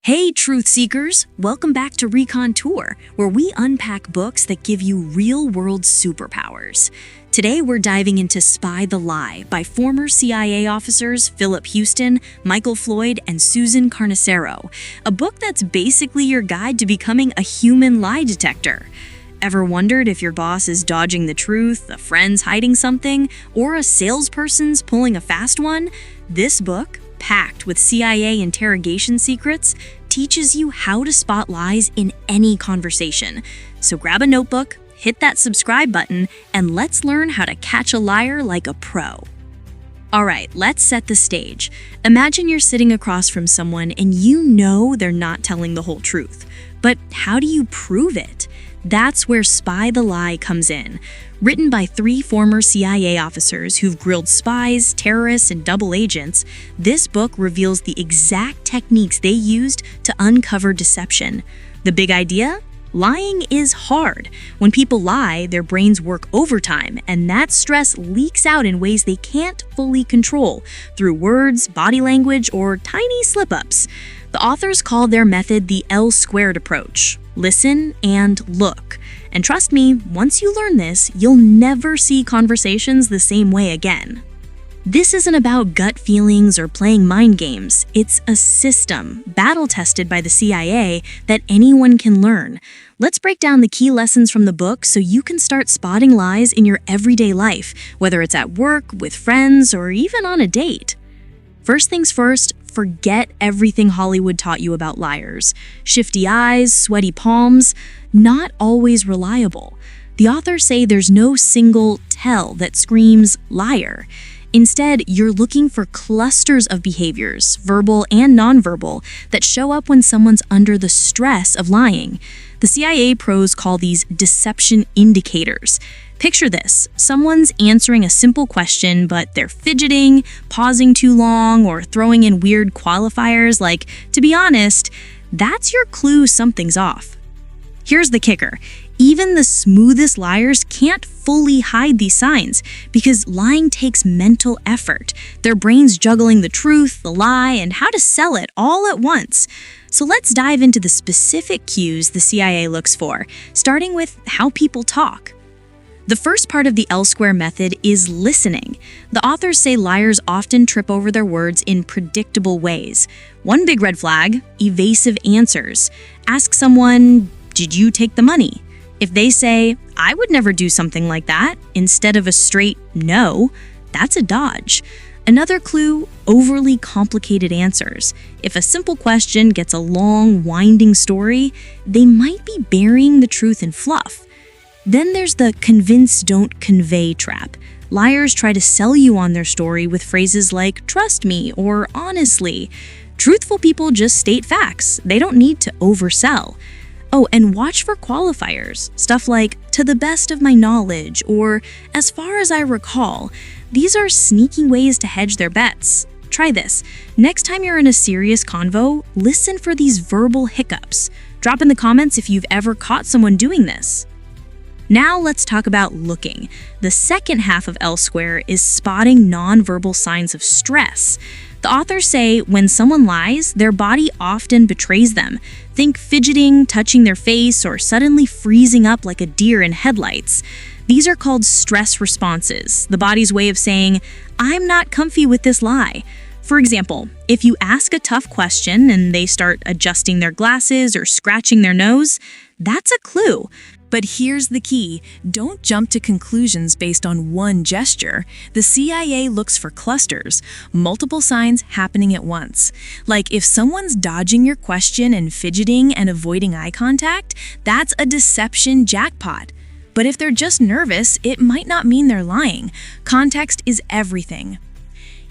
Hey, truth seekers! Welcome back to Recon Tour, where we unpack books that give you real-world superpowers. Today, we're diving into Spy the Lie by former CIA officers Philip Houston, Michael Floyd, and Susan Carnicero, a book that's basically your guide to becoming a human lie detector. Ever wondered if your boss is dodging the truth, a friend's hiding something, or a salesperson's pulling a fast one? This book, packed with CIA interrogation secrets, teaches you how to spot lies in any conversation. So grab a notebook, hit that subscribe button, and let's learn how to catch a liar like a pro. Alright, let's set the stage. Imagine you're sitting across from someone and you know they're not telling the whole truth. But how do you prove it? That's where Spy the Lie comes in. Written by 3 former CIA officers who've grilled spies, terrorists, and double agents, this book reveals the exact techniques they used to uncover deception. The big idea? Lying is hard. When people lie, their brains work overtime, and that stress leaks out in ways they can't fully control, through words, body language, or tiny slip-ups. The authors call their method the L-squared approach. Listen and look. And trust me, once you learn this, you'll never see conversations the same way again. This isn't about gut feelings or playing mind games. It's a system, battle-tested by the CIA, that anyone can learn. Let's break down the key lessons from the book so you can start spotting lies in your everyday life, whether it's at work, with friends, or even on a date. First things first, forget everything Hollywood taught you about liars. Shifty eyes, sweaty palms, not always reliable. The authors say there's no single tell that screams liar. Instead, you're looking for clusters of behaviors, verbal and nonverbal, that show up when someone's under the stress of lying. The CIA pros call these deception indicators. Picture this: someone's answering a simple question, but they're fidgeting, pausing too long, or throwing in weird qualifiers like, "to be honest." That's your clue something's off. Here's the kicker. Even the smoothest liars can't fully hide these signs because lying takes mental effort. Their brains juggling the truth, the lie, and how to sell it all at once. So let's dive into the specific cues the CIA looks for, starting with how people talk. The first part of the L-square method is listening. The authors say liars often trip over their words in predictable ways. One big red flag: evasive answers. Ask someone, "Did you take the money?" If they say, "I would never do something like that," instead of a straight no, that's a dodge. Another clue: overly complicated answers. If a simple question gets a long, winding story, they might be burying the truth in fluff. Then there's the convince, don't convey trap. Liars try to sell you on their story with phrases like "trust me" or "honestly." Truthful people just state facts. They don't need to oversell. Oh, and watch for qualifiers. Stuff like "to the best of my knowledge" or "as far as I recall." These are sneaky ways to hedge their bets. Try this. Next time you're in a serious convo, listen for these verbal hiccups. Drop in the comments if you've ever caught someone doing this. Now let's talk about looking. The second half of L-square is spotting nonverbal signs of stress. The authors say when someone lies, their body often betrays them. Think fidgeting, touching their face, or suddenly freezing up like a deer in headlights. These are called stress responses, the body's way of saying, "I'm not comfy with this lie." For example, if you ask a tough question and they start adjusting their glasses or scratching their nose, that's a clue. But here's the key: don't jump to conclusions based on one gesture. The CIA looks for clusters, multiple signs happening at once. Like if someone's dodging your question and fidgeting and avoiding eye contact, that's a deception jackpot. But if they're just nervous, it might not mean they're lying. Context is everything.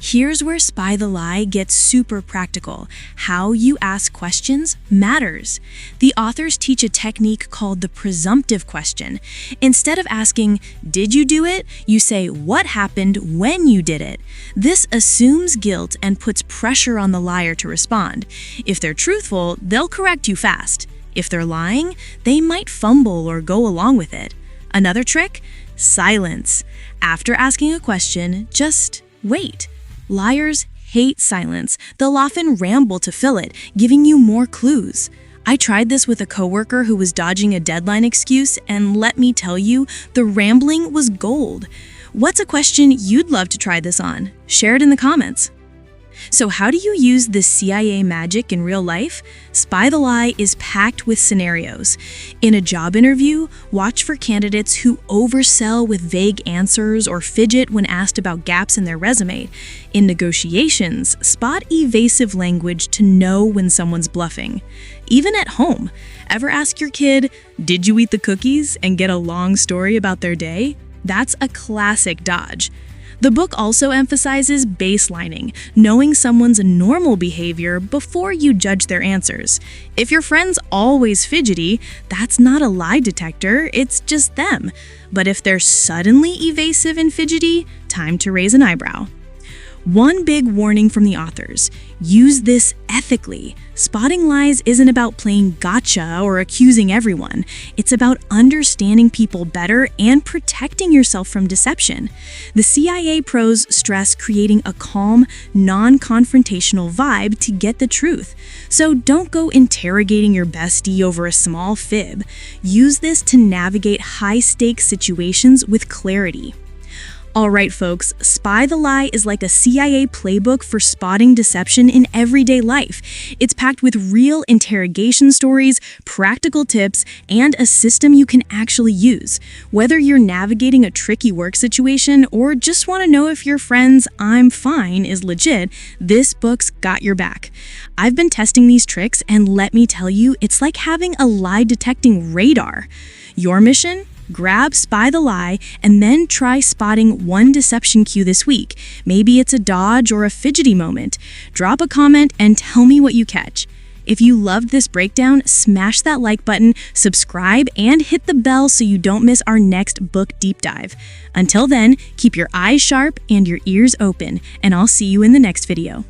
Here's where Spy the Lie gets super practical. How you ask questions matters. The authors teach a technique called the presumptive question. Instead of asking, "Did you do it?" you say, "What happened when you did it?" This assumes guilt and puts pressure on the liar to respond. If they're truthful, they'll correct you fast. If they're lying, they might fumble or go along with it. Another trick? Silence. After asking a question, just wait. Liars hate silence. They'll often ramble to fill it, giving you more clues. I tried this with a coworker who was dodging a deadline excuse, and let me tell you, the rambling was gold. What's a question you'd love to try this on? Share it in the comments. So how do you use this CIA magic in real life? Spy the Lie is packed with scenarios. In a job interview, watch for candidates who oversell with vague answers or fidget when asked about gaps in their resume. In negotiations, spot evasive language to know when someone's bluffing. Even at home, ever ask your kid, "Did you eat the cookies?" and get a long story about their day? That's a classic dodge. The book also emphasizes baselining, knowing someone's normal behavior before you judge their answers. If your friend's always fidgety, that's not a lie detector, it's just them. But if they're suddenly evasive and fidgety, time to raise an eyebrow. One big warning from the authors: use this ethically. Spotting lies isn't about playing gotcha or accusing everyone. It's about understanding people better and protecting yourself from deception. The CIA pros stress creating a calm, non-confrontational vibe to get the truth. So don't go interrogating your bestie over a small fib. Use this to navigate high-stakes situations with clarity. Alright folks, Spy the Lie is like a CIA playbook for spotting deception in everyday life. It's packed with real interrogation stories, practical tips, and a system you can actually use. Whether you're navigating a tricky work situation or just want to know if your friend's "I'm fine" is legit, this book's got your back. I've been testing these tricks, and let me tell you, it's like having a lie detecting radar. Your mission? Grab Spy the Lie and then try spotting one deception cue this week. Maybe it's a dodge or a fidgety moment. Drop a comment and tell me what you catch. If you loved this breakdown, smash that like button, subscribe, and hit the bell so you don't miss our next book deep dive. Until then, keep your eyes sharp and your ears open, and I'll see you in the next video.